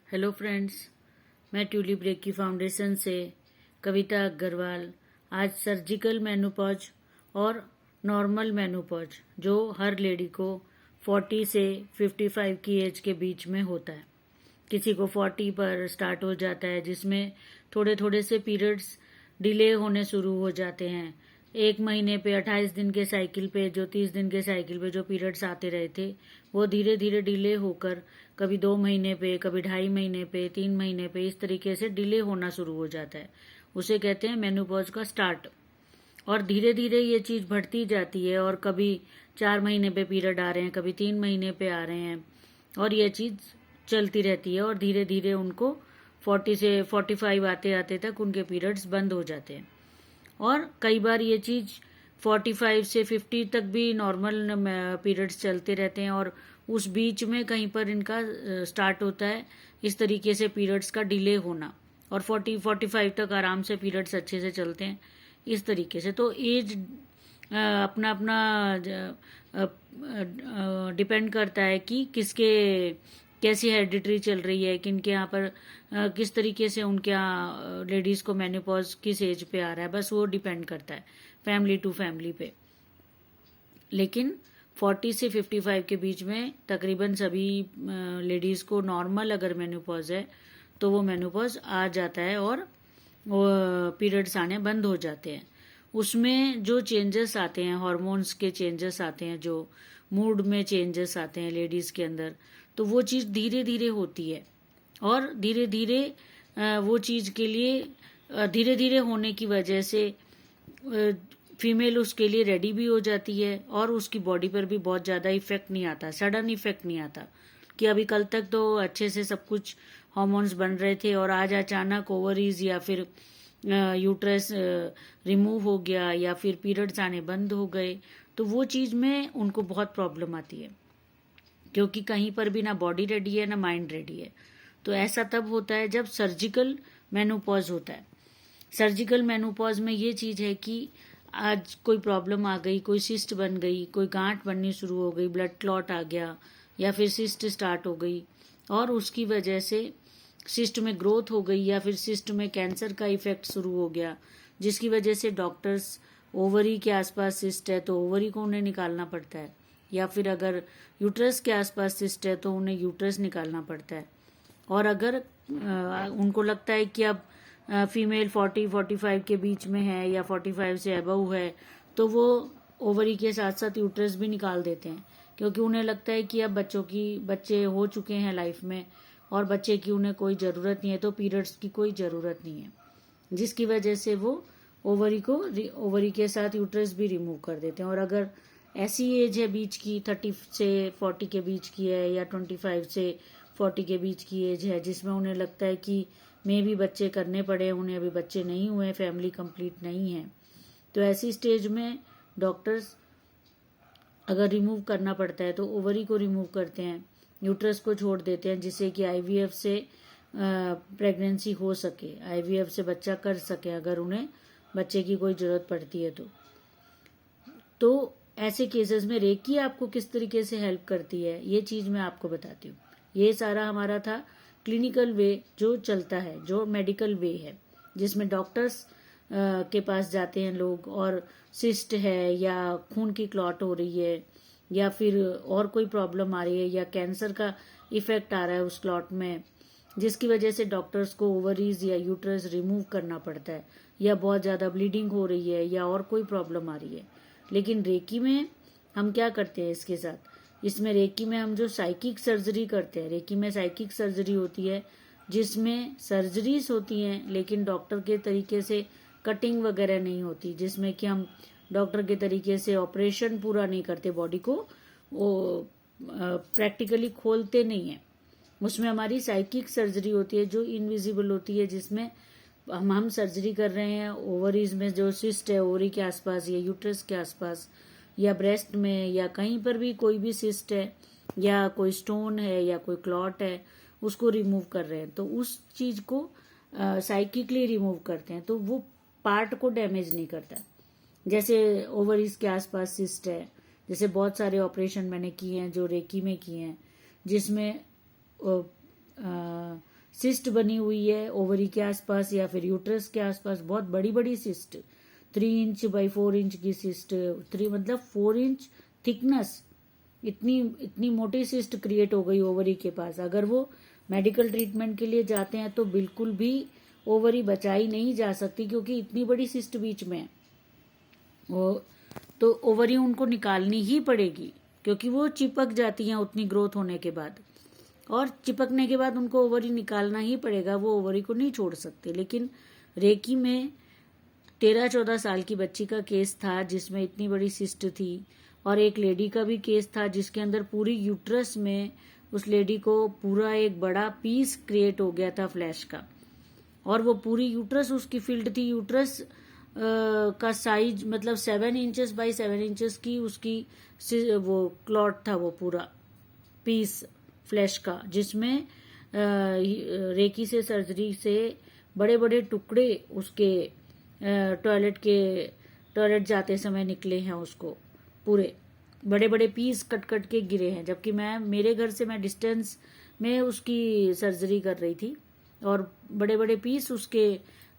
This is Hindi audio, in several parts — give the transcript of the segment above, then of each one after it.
हेलो फ्रेंड्स, मैं ट्यूलिप रेकी फाउंडेशन से कविता अग्रवाल आज सर्जिकल मेनोपॉज और नॉर्मल मेनोपॉज जो हर लेडी को 40 से 55 की एज के बीच में होता है। किसी को 40 पर स्टार्ट हो जाता है, जिसमें थोड़े थोड़े से पीरियड्स डिले होने शुरू हो जाते हैं। एक महीने पे 28 दिन के साइकिल पे जो 30 दिन के साइकिल पे जो पीरियड्स आते रहे थे, वो धीरे धीरे डिले होकर कभी 2 महीने पे, कभी 2.5 महीने पे, 3 महीने पे, इस तरीके से डिले होना शुरू हो जाता है। उसे कहते हैं मेनोपॉज का स्टार्ट। और धीरे धीरे ये चीज़ बढ़ती जाती है और कभी 4 महीने पे पीरियड आ रहे हैं, कभी 3 महीने पे आ रहे हैं, और ये चीज़ चलती रहती है। और धीरे धीरे उनको 40 से 45 आते आते तक उनके पीरियड्स बंद हो जाते हैं। और कई बार ये चीज़ 45 से 50 तक भी नॉर्मल पीरियड्स चलते रहते हैं, और उस बीच में कहीं पर इनका स्टार्ट होता है इस तरीके से पीरियड्स का डिले होना, और 40-45 तक आराम से पीरियड्स अच्छे से चलते हैं इस तरीके से। तो एज अपना अपना डिपेंड करता है कि किसके कैसी हेरिडिटरी चल रही है, किनके यहाँ पर किस तरीके से उनके यहाँ लेडीज़ को मेनोपॉज किस एज पे आ रहा है, बस वो डिपेंड करता है फैमिली टू फैमिली पे। लेकिन 40 से 55 के बीच में तकरीबन सभी लेडीज़ को नॉर्मल अगर मेनोपॉज है तो वो मेनोपॉज आ जाता है और वो पीरियड्स आने बंद हो जाते हैं। उसमें जो चेंजेस आते हैं, हार्मोन्स के चेंजेस आते हैं, जो मूड में चेंजेस आते हैं लेडीज़ के अंदर, तो वो चीज़ धीरे धीरे होती है। और धीरे धीरे वो चीज़ के लिए धीरे धीरे होने की वजह से फीमेल उसके लिए रेडी भी हो जाती है, और उसकी बॉडी पर भी बहुत ज़्यादा इफेक्ट नहीं आता, सडन इफेक्ट नहीं आता कि अभी कल तक तो अच्छे से सब कुछ हार्मोन्स बन रहे थे और आज अचानक ओवरीज या फिर यूट्रस रिमूव हो गया या फिर पीरियड्स आने बंद हो गए। तो वो चीज़ में उनको बहुत प्रॉब्लम आती है, क्योंकि कहीं पर भी ना बॉडी रेडी है ना माइंड रेडी है। तो ऐसा तब होता है जब सर्जिकल मेनोपॉज होता है। सर्जिकल मेनोपॉज में ये चीज़ है कि आज कोई प्रॉब्लम आ गई, कोई सिस्ट बन गई, कोई गांठ बननी शुरू हो गई, ब्लड क्लॉट आ गया, या फिर सिस्ट स्टार्ट हो गई और उसकी वजह से सिस्ट में ग्रोथ हो गई, या फिर सिस्ट में कैंसर का इफेक्ट शुरू हो गया, जिसकी वजह से डॉक्टर्स ओवरी के आसपास सिस्ट है तो ओवरी को उन्हें निकालना पड़ता है, या फिर अगर यूट्रस के आसपास सिस्ट है तो उन्हें यूट्रस निकालना पड़ता है। और अगर उनको लगता है कि अब फीमेल 40-45 के बीच में है या 45 से अबव है, तो वो ओवरी के साथ साथ यूट्रस भी निकाल देते हैं, क्योंकि उन्हें लगता है कि अब बच्चे हो चुके हैं लाइफ में और बच्चे की उन्हें कोई ज़रूरत नहीं है, तो पीरियड्स की कोई ज़रूरत नहीं है, जिसकी वजह से वो ओवरी के साथ यूट्रस भी रिमूव कर देते हैं। और अगर ऐसी एज है बीच की, 30 से 40 के बीच की है, या 25 से 40 के बीच की एज है, जिसमें उन्हें लगता है कि मे भी बच्चे करने पड़े, उन्हें अभी बच्चे नहीं हुए, फैमिली कंप्लीट नहीं है, तो ऐसी स्टेज में डॉक्टर्स अगर रिमूव करना पड़ता है तो ओवरी को रिमूव करते हैं, यूट्रस को छोड़ देते हैं, जिससे कि आईवीएफ से प्रेगनेंसी हो सके, आईवीएफ से बच्चा कर सके अगर उन्हें बच्चे की कोई ज़रूरत पड़ती है तो ऐसे केसेस में रेकी आपको किस तरीके से हेल्प करती है, ये चीज़ मैं आपको बताती हूँ। ये सारा हमारा था क्लिनिकल वे जो चलता है, जो मेडिकल वे है, जिसमें डॉक्टर्स के पास जाते हैं लोग, और सिस्ट है या खून की क्लॉट हो रही है या फिर और कोई प्रॉब्लम आ रही है या कैंसर का इफेक्ट आ रहा है उस क्लॉट में, जिसकी वजह से डॉक्टर्स को ओवरीज या यूट्रस रिमूव करना पड़ता है, या बहुत ज़्यादा ब्लीडिंग हो रही है या और कोई प्रॉब्लम आ रही है। लेकिन रेकी में हम क्या करते हैं इसके साथ, इसमें रेकी में हम जो साइकिक सर्जरी करते हैं, रेकी में साइकिक सर्जरी होती है जिसमें सर्जरीज होती हैं लेकिन डॉक्टर के तरीके से कटिंग वगैरह नहीं होती, जिसमें कि हम डॉक्टर के तरीके से ऑपरेशन पूरा नहीं करते, बॉडी को वो प्रैक्टिकली खोलते नहीं हैं। उसमें हमारी साइकिक सर्जरी होती है जो इनविजिबल होती है, जिसमें हम सर्जरी कर रहे हैं ओवरीज में जो सिस्ट है ओवरी के आसपास या यूट्रस के आसपास या ब्रेस्ट में या कहीं पर भी कोई भी सिस्ट है या कोई स्टोन है या कोई क्लॉट है, उसको रिमूव कर रहे हैं, तो उस चीज़ को साइकिकली रिमूव करते हैं, तो वो पार्ट को डैमेज नहीं करता। जैसे ओवरीज के आसपास सिस्ट है, जैसे बहुत सारे ऑपरेशन मैंने किए हैं जो रेकी में किए हैं, जिसमें सिस्ट बनी हुई है ओवरी के आसपास या फिर यूट्रस के आसपास, बहुत बड़ी बड़ी सिस्ट, 3 इंच बाई 4 इंच की सिस्ट, 4 इंच थिकनेस, इतनी इतनी मोटी सिस्ट क्रिएट हो गई ओवरी के पास। अगर वो मेडिकल ट्रीटमेंट के लिए जाते हैं तो बिल्कुल भी ओवरी बचाई नहीं जा सकती, क्योंकि इतनी बड़ी सिस्ट बीच में है। वो तो ओवरी उनको निकालनी ही पड़ेगी, क्योंकि वो चिपक जाती हैं उतनी ग्रोथ होने के बाद, और चिपकने के बाद उनको ओवरी निकालना ही पड़ेगा, वो ओवरी को नहीं छोड़ सकते। लेकिन रेकी में 13-14 साल की बच्ची का केस था जिसमें इतनी बड़ी सिस्ट थी, और एक लेडी का भी केस था जिसके अंदर पूरी यूट्रस में उस लेडी को पूरा एक बड़ा पीस क्रिएट हो गया था फ्लैश का, और वो पूरी यूट्रस उसकी फील्ड थी। यूट्रस का साइज 7 इंचेस बाई 7 इंचेस की उसकी वो क्लॉट था, वो पूरा पीस फ्लैश का, जिसमें रेकी से सर्जरी से बड़े बड़े टुकड़े उसके टॉयलेट जाते समय निकले हैं, उसको पूरे बड़े बड़े पीस कट कट के गिरे हैं। जबकि मेरे घर से मैं डिस्टेंस में उसकी सर्जरी कर रही थी, और बड़े बड़े पीस उसके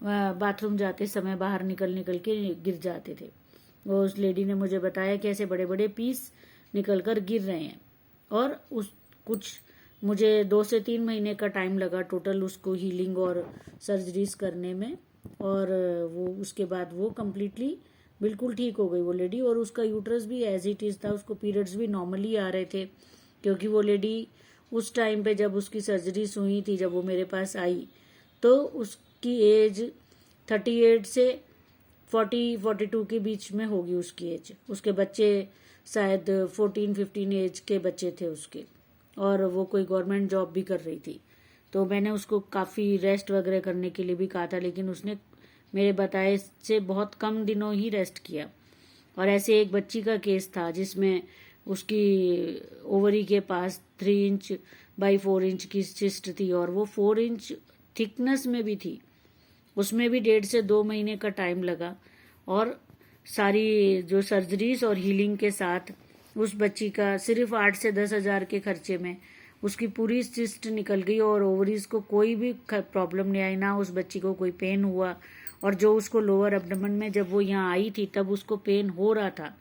बाथरूम जाते समय बाहर निकल के गिर जाते थे। वो उस लेडी ने मुझे बताया कि ऐसे बड़े बड़े पीस निकल कर गिर रहे हैं, और मुझे 2 से 3 महीने का टाइम लगा टोटल उसको हीलिंग और सर्जरीज करने में, और वो उसके बाद वो कम्प्लीटली बिल्कुल ठीक हो गई वो लेडी। और उसका यूट्रस भी एज इट इज था, उसको पीरियड्स भी नॉर्मली आ रहे थे, क्योंकि वो लेडी उस टाइम पे जब उसकी सर्जरीज हुई थी, जब वो मेरे पास आई, तो उसकी एज 38 से 42 के बीच में होगी उसकी एज। उसके बच्चे शायद 14-15 एज के बच्चे थे उसके, और वो कोई गवर्नमेंट जॉब भी कर रही थी। तो मैंने उसको काफ़ी रेस्ट वगैरह करने के लिए भी कहा था, लेकिन उसने मेरे बताए से बहुत कम दिनों ही रेस्ट किया। और ऐसे एक बच्ची का केस था जिसमें उसकी ओवरी के पास 3 इंच बाई 4 इंच की सिस्ट थी, और वो 4 इंच थिकनेस में भी थी। उसमें भी 1.5 से 2 महीने का टाइम लगा, और सारी जो सर्जरीज और हीलिंग के साथ उस बच्ची का सिर्फ 8 से 10 हजार के खर्चे में उसकी पूरी सिस्ट निकल गई, और ओवरीज को कोई भी प्रॉब्लम नहीं आई, ना उस बच्ची को कोई पेन हुआ। और जो उसको लोअर एब्डोमेन में जब वो यहाँ आई थी तब उसको पेन हो रहा था,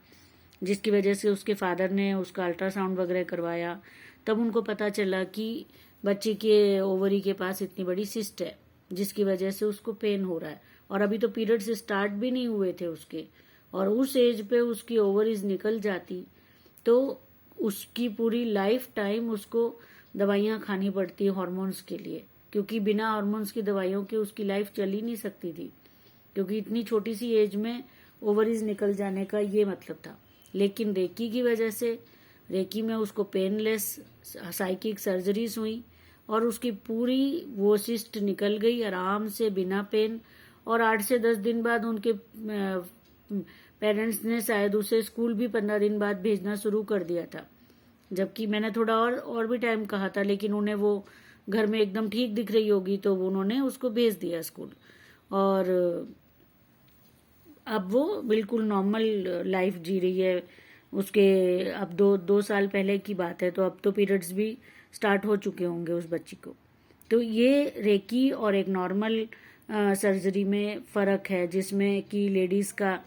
जिसकी वजह से उसके फादर ने उसका अल्ट्रासाउंड वगैरह करवाया। तब उनको पता चला कि बच्ची के ओवरी के पास इतनी बड़ी सिस्ट है, जिसकी वजह से उसको पेन हो रहा है। और अभी तो पीरियड्स स्टार्ट भी नहीं हुए थे उसके, और उस एज पे उसकी ओवरीज निकल जाती तो उसकी पूरी लाइफ टाइम उसको दवाइयाँ खानी पड़ती हार्मोन्स के लिए, क्योंकि बिना हार्मोन्स की दवाइयों के उसकी लाइफ चल ही नहीं सकती थी, क्योंकि इतनी छोटी सी एज में ओवरीज निकल जाने का ये मतलब था। लेकिन रेकी की वजह से, रेकी में उसको पेनलेस साइकिक सर्जरीज हुई, और उसकी पूरी वो सिस्ट निकल गई आराम से बिना पेन। और 8 से 10 दिन बाद उनके पेरेंट्स ने शायद उसे स्कूल भी 15 दिन बाद भेजना शुरू कर दिया था, जबकि मैंने थोड़ा और भी टाइम कहा था, लेकिन उन्हें वो घर में एकदम ठीक दिख रही होगी तो उन्होंने उसको भेज दिया स्कूल। और अब वो बिल्कुल नॉर्मल लाइफ जी रही है। उसके अब 2 साल पहले की बात है, तो अब तो पीरियड्स भी स्टार्ट हो चुके होंगे उस बच्ची को। तो ये रेकी और एक नॉर्मल सर्जरी में फ़र्क है, जिसमें कि लेडीज़ का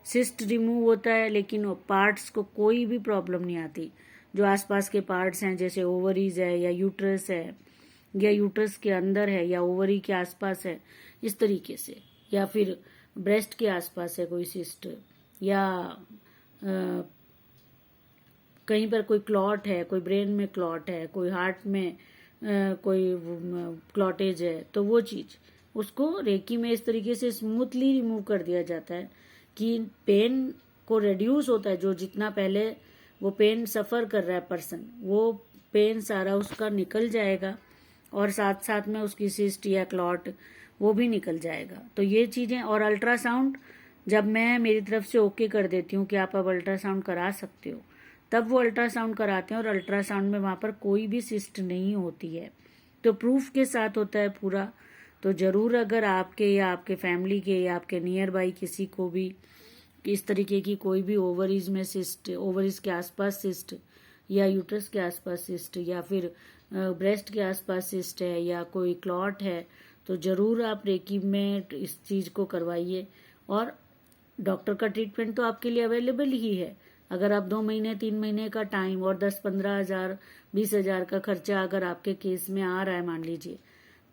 सिस्ट रिमूव होता है, लेकिन पार्ट्स को कोई भी प्रॉब्लम नहीं आती। जो आसपास के पार्ट्स हैं, जैसे ओवरीज है या यूट्रस है, या यूट्रस के अंदर है या ओवरी के आसपास है, इस तरीके से, या फिर ब्रेस्ट के आसपास है कोई सिस्ट, या कहीं पर कोई क्लॉट है, कोई ब्रेन में क्लॉट है, कोई हार्ट में कोई क्लॉटेज है, तो वो चीज़ उसको रेकी में इस तरीके से स्मूथली रिमूव कर दिया जाता है कि पेन को रिड्यूस होता है। जो जितना पहले वो पेन सफ़र कर रहा है पर्सन, वो पेन सारा उसका निकल जाएगा, और साथ साथ में उसकी सिस्ट या क्लॉट वो भी निकल जाएगा। तो ये चीज़ें, और अल्ट्रासाउंड जब मैं मेरी तरफ से ओके कर देती हूँ कि आप अब अल्ट्रासाउंड करा सकते हो, तब वो अल्ट्रासाउंड कराते हैं, और अल्ट्रासाउंड में वहाँ पर कोई भी सिस्ट नहीं होती है, तो प्रूफ के साथ होता है पूरा। तो ज़रूर अगर आपके या आपके फैमिली के या आपके नियर बाई किसी को भी इस तरीके की कोई भी ओवरीज में सिस्ट, ओवरीज के आसपास सिस्ट, या यूट्रस के आसपास सिस्ट, या फिर ब्रेस्ट के आसपास सिस्ट है या कोई क्लॉट है, तो ज़रूर आप रेकी में इस चीज़ को करवाइए। और डॉक्टर का ट्रीटमेंट तो आपके लिए अवेलेबल ही है। अगर आप 2 महीने 3 महीने का टाइम और 10-15 हज़ार 20 हज़ार का खर्चा अगर आपके केस में आ रहा है मान लीजिए,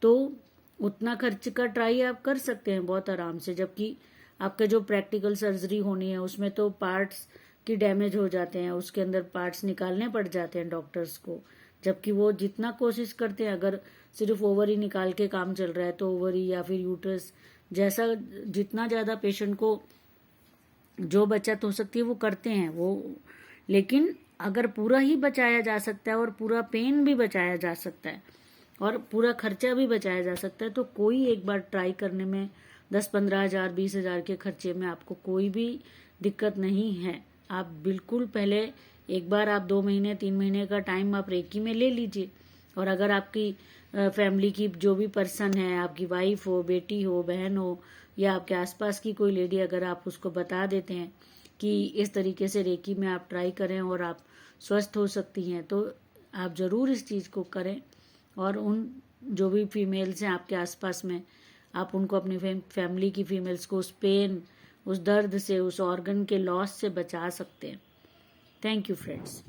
तो उतना खर्च का ट्राई आप कर सकते हैं बहुत आराम से। जबकि आपका जो प्रैक्टिकल सर्जरी होनी है उसमें तो पार्ट्स की डैमेज हो जाते हैं, उसके अंदर पार्ट्स निकालने पड़ जाते हैं डॉक्टर्स को। जबकि वो जितना कोशिश करते हैं, अगर सिर्फ ओवरी निकाल के काम चल रहा है तो ओवरी या फिर यूट्रस जैसा जितना ज़्यादा पेशेंट को जो बचत हो सकती है वो करते हैं वो। लेकिन अगर पूरा ही बचाया जा सकता है और पूरा पेन भी बचाया जा सकता है और पूरा खर्चा भी बचाया जा सकता है, तो कोई एक बार ट्राई करने में 10-15 हज़ार 20 हज़ार के खर्चे में आपको कोई भी दिक्कत नहीं है। आप बिल्कुल पहले एक बार आप 2 महीने 3 महीने का टाइम आप रेकी में ले लीजिए। और अगर आपकी फैमिली की जो भी पर्सन है, आपकी वाइफ हो, बेटी हो, बहन हो, या आपके आसपास की कोई लेडी, अगर आप उसको बता देते हैं कि इस तरीके से रेकी में आप ट्राई करें और आप स्वस्थ हो सकती हैं, तो आप ज़रूर इस चीज़ को करें। और उन जो भी फीमेल्स हैं आपके आसपास में, आप उनको अपनी फैमिली की फीमेल्स को उस पेन, उस दर्द से, उस ऑर्गन के लॉस से बचा सकते हैं। Thank you friends.